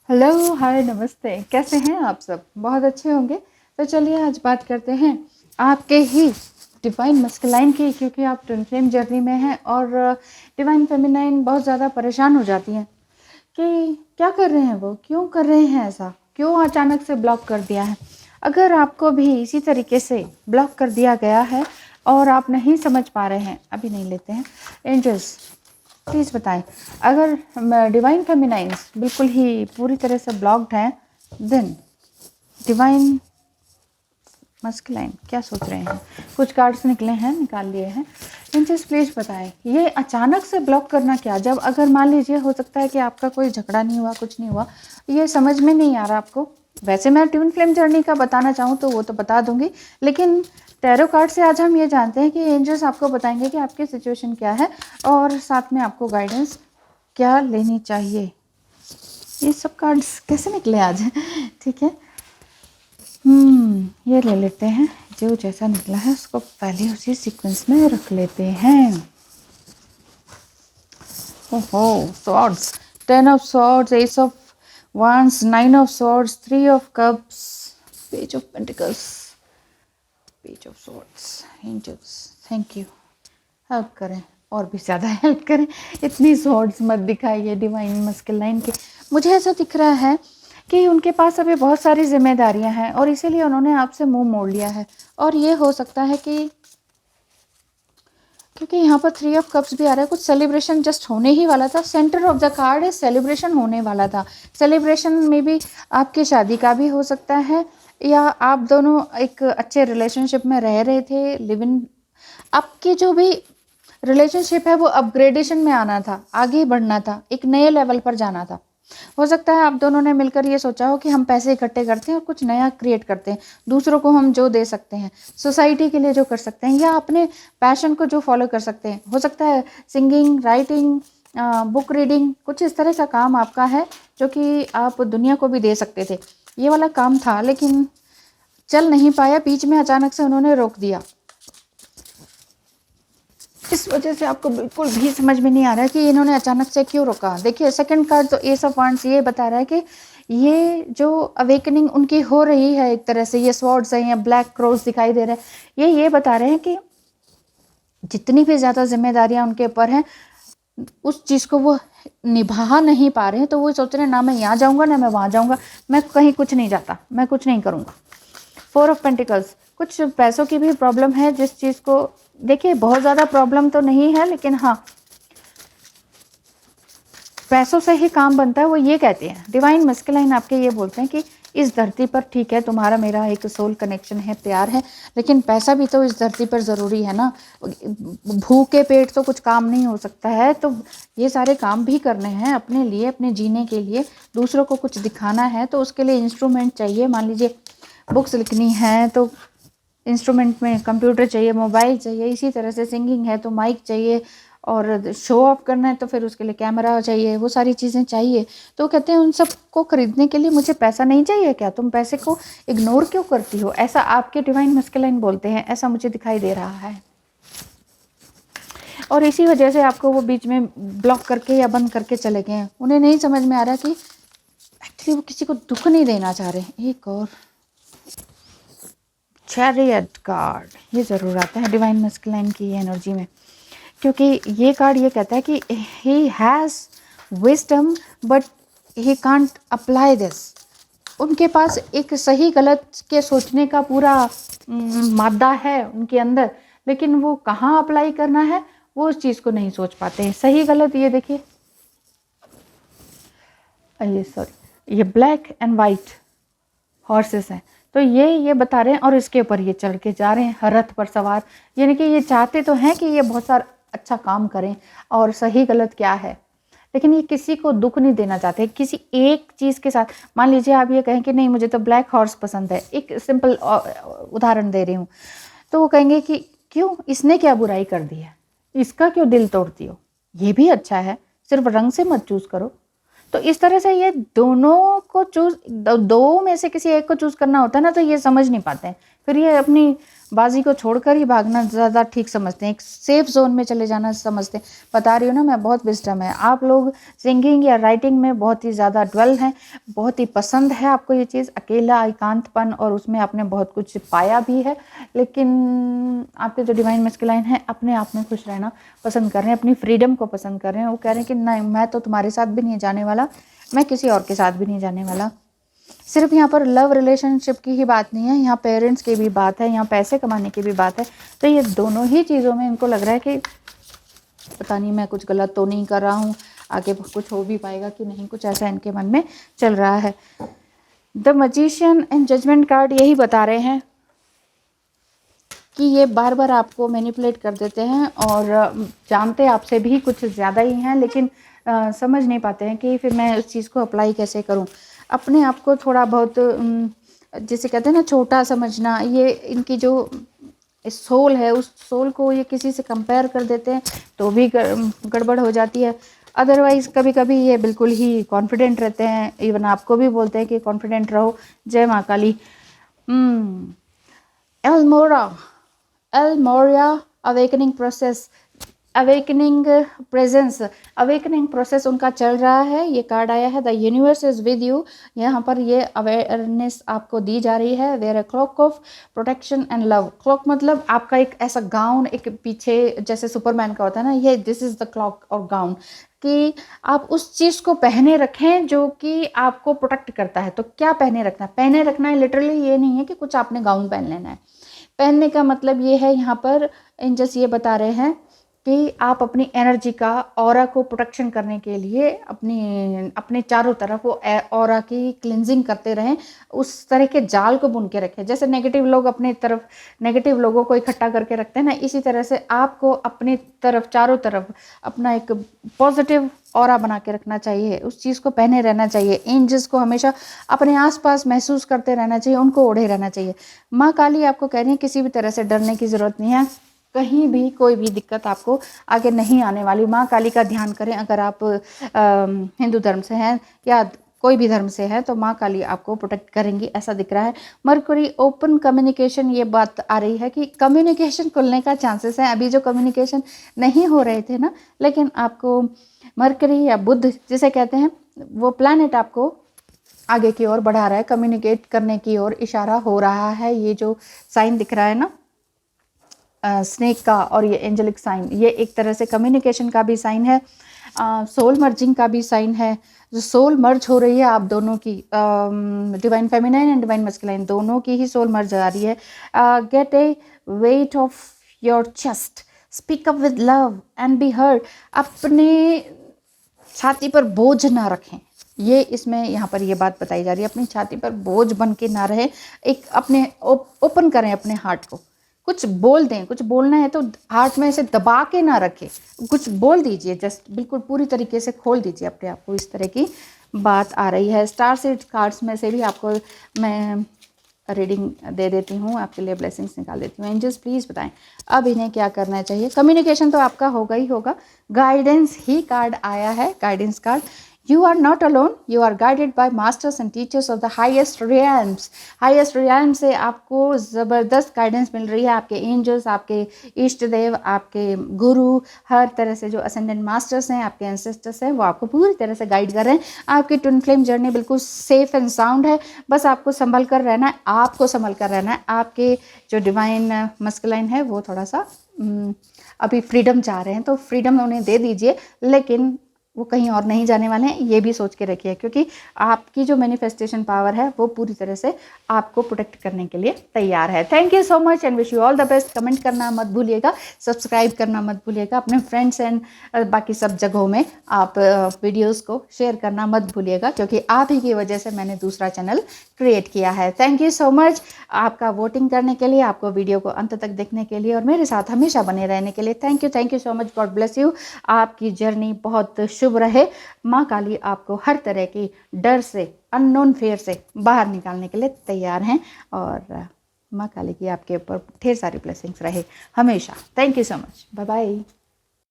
Hello, हाय, नमस्ते। कैसे हैं आप सब? बहुत अच्छे होंगे। तो चलिए आज बात करते हैं आपके ही डिवाइन मस्कुलाइन की, क्योंकि आप ट्विन फ्लेम जर्नी में हैं और डिवाइन फेमिनाइन बहुत ज़्यादा परेशान हो जाती हैं कि क्या कर रहे हैं वो, क्यों कर रहे हैं ऐसा, क्यों अचानक से ब्लॉक कर दिया है। अगर आपको भी इसी तरीके से ब्लॉक कर दिया गया है और आप नहीं समझ पा रहे हैं, अभी नहीं लेते हैं। एंजल्स प्लीज़ बताएं, अगर डिवाइन फेमिनाइंस बिल्कुल ही पूरी तरह से ब्लॉक्ड हैं, देन डिवाइन मस्कुलाइन क्या सोच रहे हैं। कुछ कार्ड्स निकले हैं, निकाल लिए हैं। एंजल्स प्लीज़ बताएं, ये अचानक से ब्लॉक करना क्या, जब अगर मान लीजिए हो सकता है कि आपका कोई झगड़ा नहीं हुआ, कुछ नहीं हुआ, ये समझ में नहीं आ रहा आपको। वैसे मैं ट्विन फ्लेम जर्नी का बताना चाहूँ तो वो तो बता दूंगी, लेकिन टैरो कार्ड से आज हम ये जानते हैं कि एंजल्स आपको बताएंगे कि आपकी सिचुएशन क्या है और साथ में आपको गाइडेंस क्या लेनी चाहिए। ये सब कार्ड्स कैसे निकले आज? ठीक है, ये ले लेते हैं। जो जैसा निकला है उसको पहले उसी सीक्वेंस में रख लेते हैं। ओहो, swords, 10 of swords, S of wands, 9 of swords, 3 of cups, page of pentacles, page of swords, angels, thank you। Help करें और भी ज़्यादा हेल्प करें, इतनी सॉर्ड्स मत दिखाइए डिवाइन मस्कुलाइन के। मुझे ऐसा दिख रहा है कि उनके पास अभी बहुत सारी जिम्मेदारियां हैं और इसीलिए उन्होंने आपसे मुंह मोड़ लिया है। और ये हो सकता है कि क्योंकि यहाँ पर 3 ऑफ कप्स भी आ रहा है, कुछ सेलिब्रेशन जस्ट होने ही वाला था। सेंटर ऑफ द कार्ड है, सेलिब्रेशन होने वाला था। सेलिब्रेशन में भी आपकी शादी का भी हो सकता है, या आप दोनों एक अच्छे रिलेशनशिप में रह रहे थे, लिव इन। आपकी जो भी रिलेशनशिप है वो अपग्रेडेशन में आना था, आगे बढ़ना था, एक नए लेवल पर जाना था। हो सकता है आप दोनों ने मिलकर ये सोचा हो कि हम पैसे इकट्ठे करते हैं और कुछ नया क्रिएट करते हैं, दूसरों को हम जो दे सकते हैं, सोसाइटी के लिए जो कर सकते हैं, या अपने पैशन को जो फॉलो कर सकते हैं। हो सकता है सिंगिंग, राइटिंग, बुक रीडिंग, कुछ इस तरह का काम आपका है जो कि आप दुनिया को भी दे सकते थे। ये वाला काम था लेकिन चल नहीं पाया, बीच में अचानक से उन्होंने रोक दिया। इस वजह से आपको बिल्कुल भी समझ में नहीं आ रहा है कि इन्होंने अचानक से क्यों रोका। देखिए सेकंड कार्ड तो एस ऑफ वांड्स ये बता रहा है कि ये जो अवेकनिंग उनकी हो रही है एक तरह से, ये स्वॉर्ड्स हैं या ब्लैक क्रॉस दिखाई दे रहे हैं, ये बता रहे हैं कि जितनी भी ज़्यादा जिम्मेदारियां उनके ऊपर हैं उस चीज़ को वो निभा नहीं पा रहे हैं। तो वो सोच रहे हैं ना मैं यहाँ जाऊँगा ना मैं वहाँ जाऊँगा, मैं कहीं कुछ नहीं जाता, मैं कुछ नहीं करूँगा। 4 ऑफ पेंटिकल्स, कुछ पैसों की भी प्रॉब्लम है, जिस चीज़ को देखिए बहुत ज़्यादा प्रॉब्लम तो नहीं है, लेकिन हाँ पैसों से ही काम बनता है, वो ये कहते हैं। डिवाइन मस्कुलाइन आपके ये बोलते हैं कि इस धरती पर ठीक है तुम्हारा मेरा एक सोल कनेक्शन है, प्यार है, लेकिन पैसा भी तो इस धरती पर ज़रूरी है ना। भूखे पेट तो कुछ काम नहीं हो सकता है, तो ये सारे काम भी करने हैं अपने लिए, अपने जीने के लिए, दूसरों को कुछ दिखाना है, तो उसके लिए इंस्ट्रूमेंट चाहिए। मान लीजिए बुक्स लिखनी है तो इंस्ट्रूमेंट में कंप्यूटर चाहिए, मोबाइल चाहिए, इसी तरह से सिंगिंग है तो माइक चाहिए, और शो ऑफ करना है तो फिर उसके लिए कैमरा चाहिए, वो सारी चीज़ें चाहिए। तो कहते हैं उन सब को खरीदने के लिए मुझे पैसा नहीं चाहिए क्या, तुम पैसे को इग्नोर क्यों करती हो, ऐसा आपके डिवाइन मस्कुलाइन बोलते हैं, ऐसा मुझे दिखाई दे रहा है। और इसी वजह से आपको वो बीच में ब्लॉक करके या बंद करके चले गए हैं। उन्हें नहीं समझ में आ रहा कि एक्चुअली वो किसी को दुख नहीं देना चाह रहे। एक और चैरियट कार्ड, ये ज़रूर आता है डिवाइन मस्कुलाइन की एनर्जी में, क्योंकि ये कार्ड ये कहता है कि he has wisdom but he can't apply this. उनके पास एक सही गलत के सोचने का पूरा मादा है उनके अंदर, लेकिन वो कहाँ अप्लाई करना है वो उस चीज़ को नहीं सोच पाते हैं। सही गलत ये देखिए, ये सॉरी, ये ब्लैक एंड वाइट हॉर्सेस हैं, तो ये बता रहे हैं, और इसके ऊपर ये चढ़ के जा रहे हैं रथ पर सवार। यानी कि ये चाहते तो हैं कि ये बहुत सारा अच्छा काम करें और सही गलत क्या है, लेकिन ये किसी को दुख नहीं देना चाहते किसी एक चीज़ के साथ। मान लीजिए आप ये कहें कि नहीं मुझे तो ब्लैक हॉर्स पसंद है, एक सिंपल उदाहरण दे रही हूँ, तो वो कहेंगे कि क्यों, इसने क्या बुराई कर दी है, इसका क्यों दिल तोड़ती हो, ये भी अच्छा है, सिर्फ रंग से मत चूज़ करो। तो इस तरह से ये दोनों को चूज, दो में से किसी एक को चूज करना होता है ना, तो ये समझ नहीं पाते हैं, फिर ये अपनी बाजी को छोड़कर ही भागना ज़्यादा ठीक समझते हैं, एक सेफ जोन में चले जाना समझते हैं। बता रही हूँ ना मैं, बहुत विजडम है। आप लोग सिंगिंग या राइटिंग में बहुत ही ज़्यादा ड्वेल हैं, बहुत ही पसंद है आपको ये चीज़, अकेला एकांतपन, और उसमें आपने बहुत कुछ पाया भी है। लेकिन आपके जो डिवाइन मस्कुलाइन है अपने आप में खुश रहना पसंद कर रहे हैं, अपनी फ्रीडम को पसंद कर रहे हैं। वो कह रहे हैं कि नहीं, मैं तो तुम्हारे साथ भी नहीं जाने वाला, मैं किसी और के साथ भी नहीं जाने वाला। सिर्फ यहाँ पर लव रिलेशनशिप की ही बात नहीं है, यहाँ पेरेंट्स की भी बात है, यहाँ पैसे कमाने की भी बात है। तो ये दोनों ही चीज़ों में इनको लग रहा है कि पता नहीं मैं कुछ गलत तो नहीं कर रहा हूँ, आगे कुछ हो भी पाएगा कि नहीं, कुछ ऐसा इनके मन में चल रहा है। The magician and judgement card यही बता रहे हैं कि ये बार बार आपको मैनिपुलेट कर देते हैं और जानते आपसे भी कुछ ज़्यादा ही हैं, लेकिन समझ नहीं पाते हैं कि फिर मैं उस चीज़ को अप्लाई कैसे करूं। अपने आप को थोड़ा बहुत जिसे कहते हैं ना छोटा समझना, ये इनकी जो सोल है उस सोल को ये किसी से कंपेयर कर देते हैं तो भी गड़बड़ हो जाती है। अदरवाइज़ कभी कभी ये बिल्कुल ही कॉन्फिडेंट रहते हैं, इवन आपको भी बोलते हैं कि कॉन्फिडेंट रहो। जय माँ Kali. Almora awakening process, awakening presence, awakening process उनका चल रहा है। ये कार्ड आया है the universe is with you, यहाँ पर ये अवेयरनेस आपको दी जा रही है। Wear a cloak of protection and love, cloak मतलब आपका एक ऐसा गाउन, एक पीछे जैसे सुपरमैन का होता है ना, ये दिस इज द क्लॉक और गाउन, कि आप उस चीज़ को पहने रखें जो कि आपको प्रोटेक्ट करता है। तो क्या पहने रखना है? पहने रखना है लिटरली ये नहीं है कि कुछ आपने गाउन पहन लेना है। पहनने का मतलब ये है, यहाँ पर एंजल्स ये बता रहे हैं कि आप अपनी एनर्जी का, ऑरा को प्रोटेक्शन करने के लिए अपने चारों तरफ वो ऑरा की क्लिनजिंग करते रहें, उस तरह के जाल को बुन के रखें। जैसे नेगेटिव लोग अपने तरफ नेगेटिव लोगों को इकट्ठा करके रखते हैं ना, इसी तरह से आपको अपनी तरफ चारों तरफ अपना एक पॉजिटिव ऑरा बना के रखना चाहिए, उस चीज़ को पहने रहना चाहिए। एंजल्स को हमेशा अपने आसपास महसूस करते रहना चाहिए, उनको ओढ़े रहना चाहिए। माँ काली आपको कह रही है किसी भी तरह से डरने की ज़रूरत नहीं है, कहीं भी कोई भी दिक्कत आपको आगे नहीं आने वाली। माँ काली का ध्यान करें। अगर आप हिंदू धर्म से हैं या कोई भी धर्म से है तो माँ काली आपको प्रोटेक्ट करेंगी, ऐसा दिख रहा है। मरकरी ओपन कम्युनिकेशन, ये बात आ रही है कि कम्युनिकेशन खुलने का चांसेस है। अभी जो कम्युनिकेशन नहीं हो रहे थे ना, लेकिन आपको मरकरी या बुध जिसे कहते हैं वो प्लैनेट आपको आगे की ओर बढ़ा रहा है, कम्युनिकेट करने की ओर इशारा हो रहा है। ये जो साइन दिख रहा है ना स्नेक का और ये एंजेलिक साइन, ये एक तरह से कम्युनिकेशन का भी साइन है, सोल मर्जिंग का भी साइन है। जो सोल मर्ज हो रही है आप दोनों की, divine feminine and divine masculine दोनों की ही सोल मर्ज आ रही है। Gate A weight of your chest, speak up with love and be heard. अपने छाती पर बोझ ना रखें, ये इसमें यहाँ पर ये बात बताई जा रही है। अपनी छाती पर बोझ बन के ना रहे, एक अपने ओपन करें अपने हार्ट को, कुछ बोल दें। कुछ बोलना है तो हार्ट में ऐसे दबा के ना रखें, कुछ बोल दीजिए, जस्ट बिल्कुल पूरी तरीके से खोल दीजिए अपने आप को। इस तरह की बात आ रही है। स्टार सीड कार्ड्स में से भी आपको मैं रीडिंग दे देती हूँ, आपके लिए ब्लेसिंग्स निकाल देती हूँ। एंजल्स प्लीज़ बताएं अब इन्हें क्या करना चाहिए। कम्युनिकेशन तो आपका होगा ही होगा। गाइडेंस ही कार्ड आया है, guidance card. You are not alone. You are guided by masters and teachers of the highest realms. Highest realms से आपको ज़बरदस्त गाइडेंस मिल रही है। आपके एंजल्स, आपके इष्ट देव, आपके गुरु, हर तरह से जो असेंडेंट मास्टर्स हैं, आपके एंसेस्टर्स हैं, वो आपको पूरी तरह से गाइड कर रहे हैं। आपकी ट्विन फ्लेम जर्नी बिल्कुल सेफ एंड साउंड है। बस आपको संभल कर रहना है, आपको संभल कर रहना है। आपके जो डिवाइन मस्कुलाइन है वो थोड़ा सा अभी फ्रीडम चाह रहे हैं, तो फ्रीडम उन्हें दे दीजिए, लेकिन वो कहीं और नहीं जाने वाले हैं, ये भी सोच के रखिए, क्योंकि आपकी जो मैनिफेस्टेशन पावर है वो पूरी तरह से आपको प्रोटेक्ट करने के लिए तैयार है। Thank you so much and wish you all the best. Comment करना मत भूलिएगा, सब्सक्राइब करना मत भूलिएगा, अपने फ्रेंड्स एंड बाकी सब जगहों में आप वीडियोस को शेयर करना मत भूलिएगा, क्योंकि आप ही की वजह से मैंने दूसरा चैनल क्रिएट किया है। थैंक यू सो मच आपका वोटिंग करने के लिए, आपको वीडियो को अंत तक देखने के लिए और मेरे साथ हमेशा बने रहने के लिए। Thank you so much. God bless you. आपकी जर्नी बहुत शुभ रहे। माँ काली आपको हर तरह की डर से, अननोन फेयर से बाहर निकालने के लिए तैयार हैं, और माँ काली की आपके ऊपर ढेर सारी ब्लेसिंग्स रहे हमेशा। Thank you so much. Bye bye.